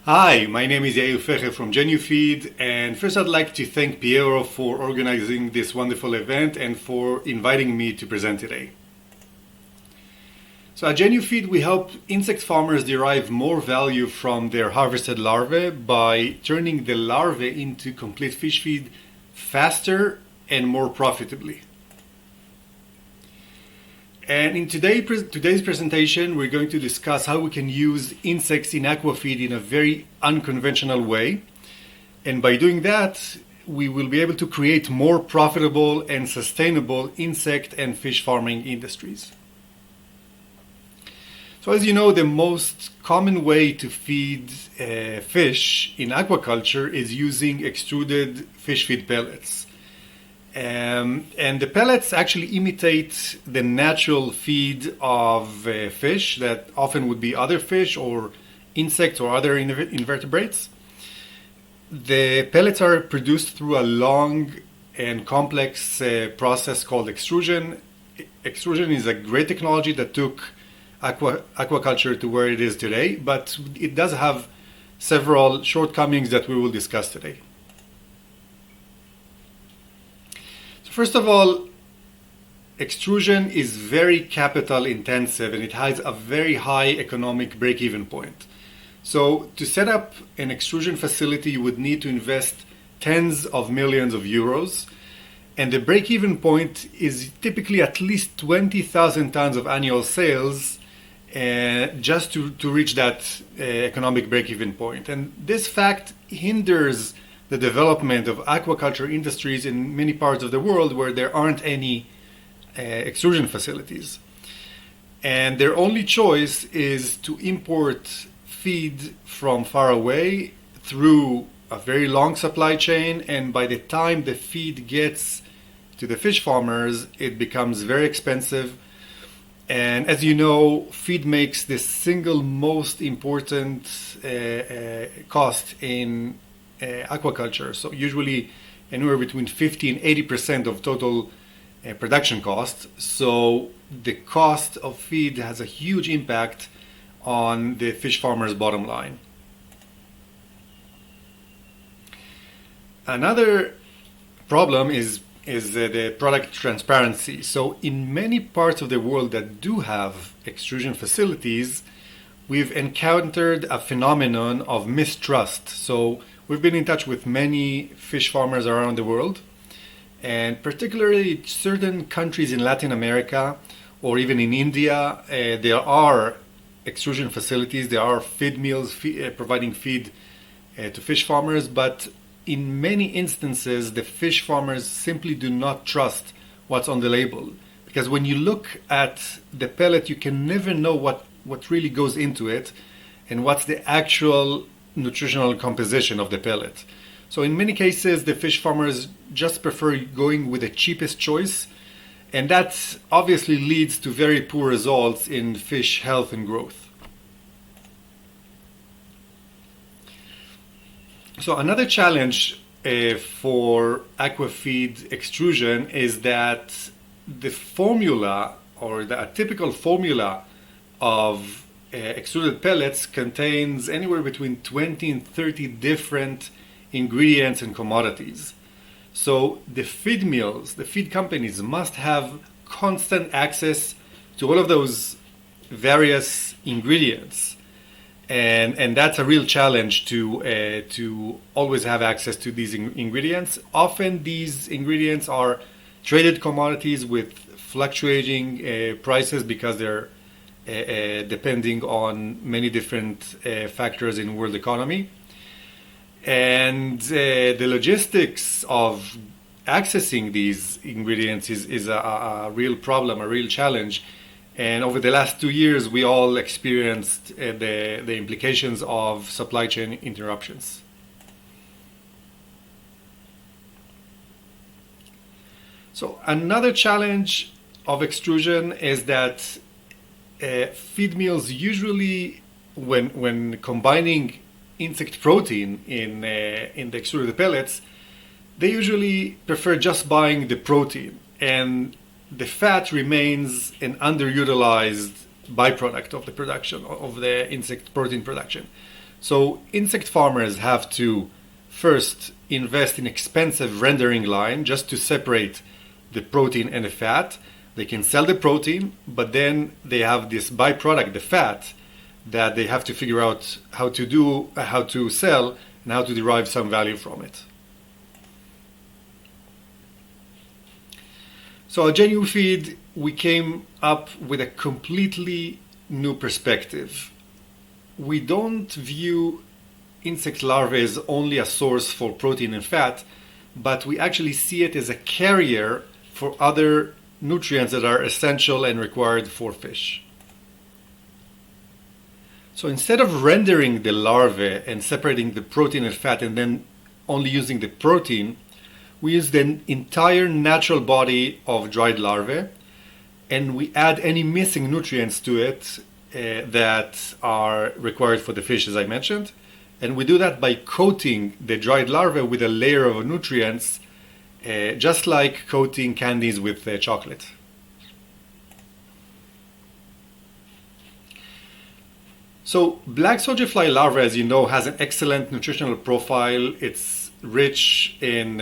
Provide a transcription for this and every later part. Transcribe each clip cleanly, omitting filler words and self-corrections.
Hi, my name is Genufeed from Genufeed, and first I'd like to thank Piero for organizing this wonderful event and for inviting me to present today. So at Genufeed, we help insect farmers derive more value from their harvested larvae by turning the larvae into complete fish feed faster and more profitably. And in today's presentation, we're going to discuss how we can use insects in aquafeed in a very unconventional way. And by doing that, we will be able to create more profitable and sustainable insect and fish farming industries. So as you know, the most common way to feed fish in aquaculture is using extruded fish feed pellets. And the pellets actually imitate the natural feed of fish that often would be other fish or insects or other invertebrates. The pellets are produced through a long and complex process called extrusion. Extrusion is a great technology that took aquaculture to where it is today, but it does have several shortcomings that we will discuss today. First of all, extrusion is very capital intensive and it has a very high economic break-even point. So to set up an extrusion facility, you would need to invest tens of millions of euros. And the break-even point is typically at least 20,000 tons of annual sales just to reach that economic break-even point. And this fact hinders the development of aquaculture industries in many parts of the world where there aren't any extrusion facilities. And their only choice is to import feed from far away through a very long supply chain, and by the time the feed gets to the fish farmers, it becomes very expensive. And as you know, feed makes the single most important cost in aquaculture. So usually anywhere between 50 and 80% of total production cost. So the cost of feed has a huge impact on the fish farmer's bottom line. Another problem is the product transparency. So in many parts of the world that do have extrusion facilities, we've encountered a phenomenon of mistrust. So we've been in touch with many fish farmers around the world, and particularly certain countries in Latin America or even in India, there are extrusion facilities, there are feed mills providing feed to fish farmers, but in many instances, the fish farmers simply do not trust what's on the label. Because when you look at the pellet, you can never know what really goes into it and what's the actual nutritional composition of the pellet. So in many cases, the fish farmers just prefer going with the cheapest choice, and that obviously leads to very poor results in fish health and growth. So another challenge for aquafeed extrusion is that the formula, or the typical formula of extruded pellets, contains anywhere between 20 and 30 different ingredients and commodities. So the feed mills, the feed companies must have constant access to all of those various ingredients. And that's a real challenge to always have access to these ingredients. Often these ingredients are traded commodities with fluctuating prices because they're depending on many different factors in world economy. And the logistics of accessing these ingredients is a real problem, a real challenge. And over the last 2 years, we all experienced the implications of supply chain interruptions. So another challenge of extrusion is that feed mills usually, when combining insect protein in the extruded pellets, they usually prefer just buying the protein, and the fat remains an underutilized byproduct of the production of the insect protein production. So insect farmers have to first invest in expensive rendering line just to separate the protein and the fat. They can sell the protein, but then they have this byproduct, the fat, that they have to figure out how to sell, and how to derive some value from it. So at Genufeed, we came up with a completely new perspective. We don't view insect larvae as only a source for protein and fat, but we actually see it as a carrier for other nutrients that are essential and required for fish. So instead of rendering the larvae and separating the protein and fat and then only using the protein, we use the entire natural body of dried larvae, and we add any missing nutrients to it that are required for the fish, as I mentioned. And we do that by coating the dried larvae with a layer of nutrients, just like coating candies with chocolate. So black soldier fly larvae, as you know, has an excellent nutritional profile. It's rich in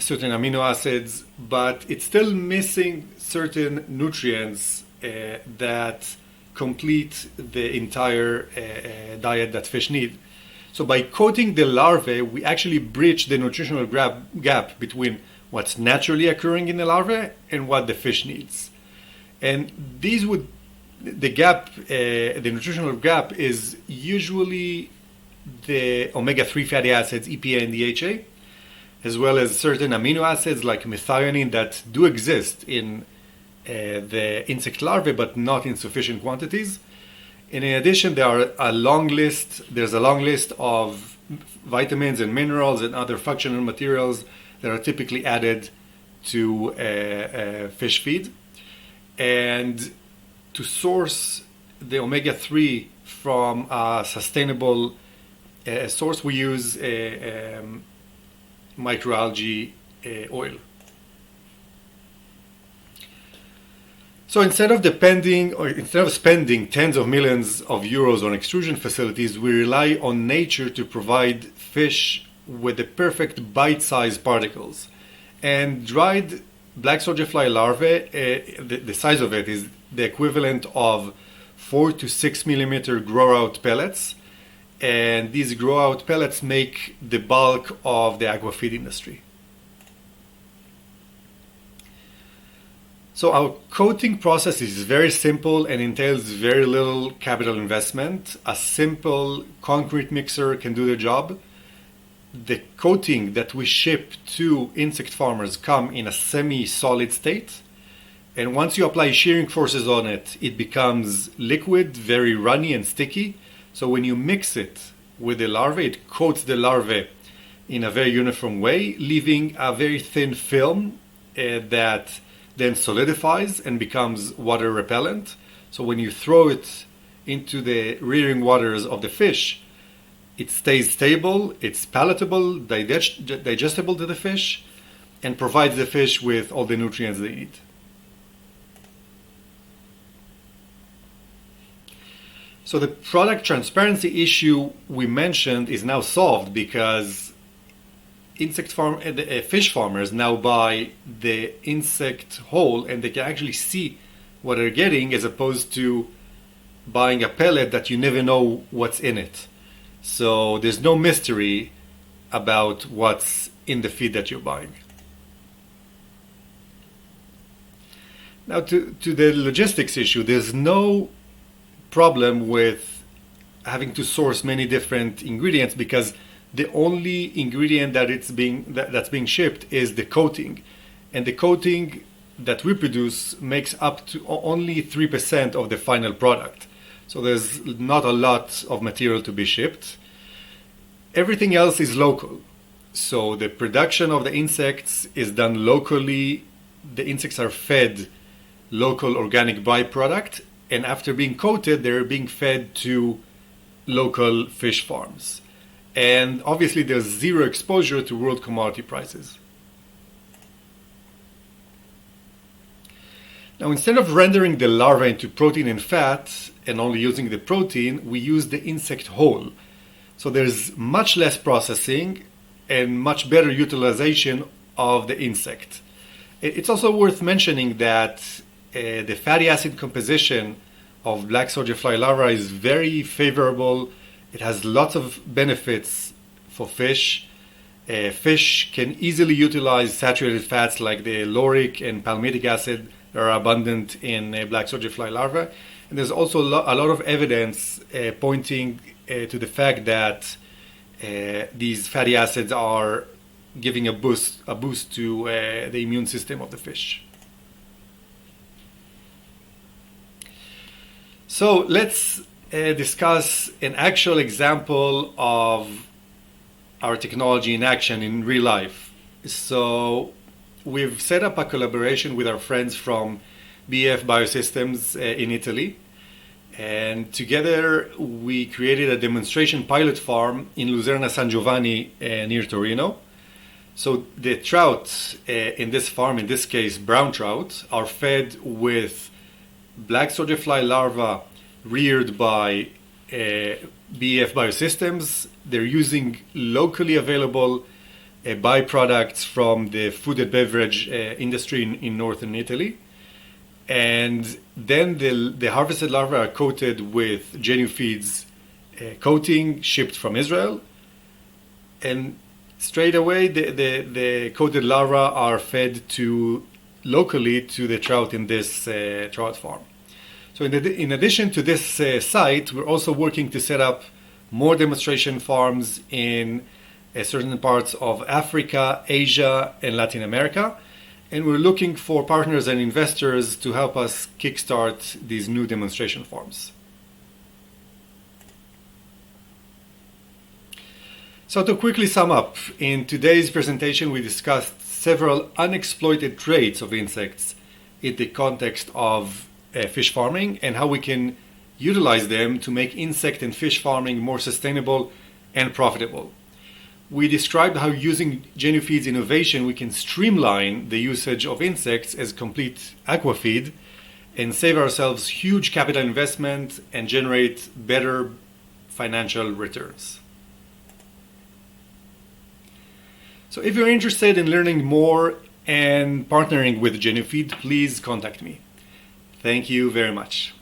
certain amino acids, but it's still missing certain nutrients that complete the entire diet that fish need. So by coating the larvae, we actually bridge the nutritional gap between what's naturally occurring in the larvae and what the fish needs. And the nutritional gap is usually the omega-3 fatty acids, EPA and DHA, as well as certain amino acids like methionine that do exist in the insect larvae, but not in sufficient quantities. And in addition, there's a long list of vitamins and minerals and other functional materials that are typically added to fish feed. And to source the omega-3 from a sustainable source, we use microalgae oil. So instead of spending tens of millions of euros on extrusion facilities, we rely on nature to provide fish with the perfect bite-sized particles. And dried black soldier fly larvae, the size of it is the equivalent of 4 to 6 millimeter grow-out pellets. And these grow-out pellets make the bulk of the aqua feed industry. So our coating process is very simple and entails very little capital investment. A simple concrete mixer can do the job. The coating that we ship to insect farmers come in a semi-solid state. And once you apply shearing forces on it, it becomes liquid, very runny and sticky. So when you mix it with the larvae, it coats the larvae in a very uniform way, leaving a very thin film that then solidifies and becomes water repellent. So when you throw it into the rearing waters of the fish, it stays stable, it's palatable, digestible to the fish, and provides the fish with all the nutrients they need. So the product transparency issue we mentioned is now solved because fish farmers now buy the insect whole and they can actually see what they're getting, as opposed to buying a pellet that you never know what's in it. So there's no mystery about what's in the feed that you're buying. Now to the logistics issue, there's no problem with having to source many different ingredients, because the only ingredient that's being shipped is the coating, and the coating that we produce makes up to only 3% of the final product. So there's not a lot of material to be shipped. Everything else is local. So the production of the insects is done locally. The insects are fed local organic byproduct, and after being coated, they're being fed to local fish farms. And obviously there's zero exposure to world commodity prices. Now, instead of rendering the larva into protein and fat and only using the protein, we use the insect whole. So there's much less processing and much better utilization of the insect. It's also worth mentioning that the fatty acid composition of black soldier fly larva is very favorable. It has lots of benefits for fish. Fish can easily utilize saturated fats like the lauric and palmitic acid that are abundant in black soldier fly larvae. And there's also a lot of evidence pointing to the fact that these fatty acids are giving a boost to the immune system of the fish. So let's discuss an actual example of our technology in action in real life. So we've set up a collaboration with our friends from BF Biosystems in Italy. And together we created a demonstration pilot farm in Luserna San Giovanni near Torino. So the trout in this farm, in this case brown trout, are fed with black soldier fly larvae reared by BF Biosystems. They're using locally available byproducts from the food and beverage industry in northern Italy. And then the harvested larvae are coated with Genufeed's coating shipped from Israel. And straight away, the coated larvae are fed locally to the trout in this trout farm. So in addition to this site, we're also working to set up more demonstration farms in certain parts of Africa, Asia, and Latin America. And we're looking for partners and investors to help us kickstart these new demonstration farms. So to quickly sum up, in today's presentation we discussed several unexploited traits of insects in the context of fish farming and how we can utilize them to make insect and fish farming more sustainable and profitable. We described how using Genufeed's innovation we can streamline the usage of insects as complete aquafeed and save ourselves huge capital investment and generate better financial returns. So if you're interested in learning more and partnering with Genufeed, please contact me. Thank you very much.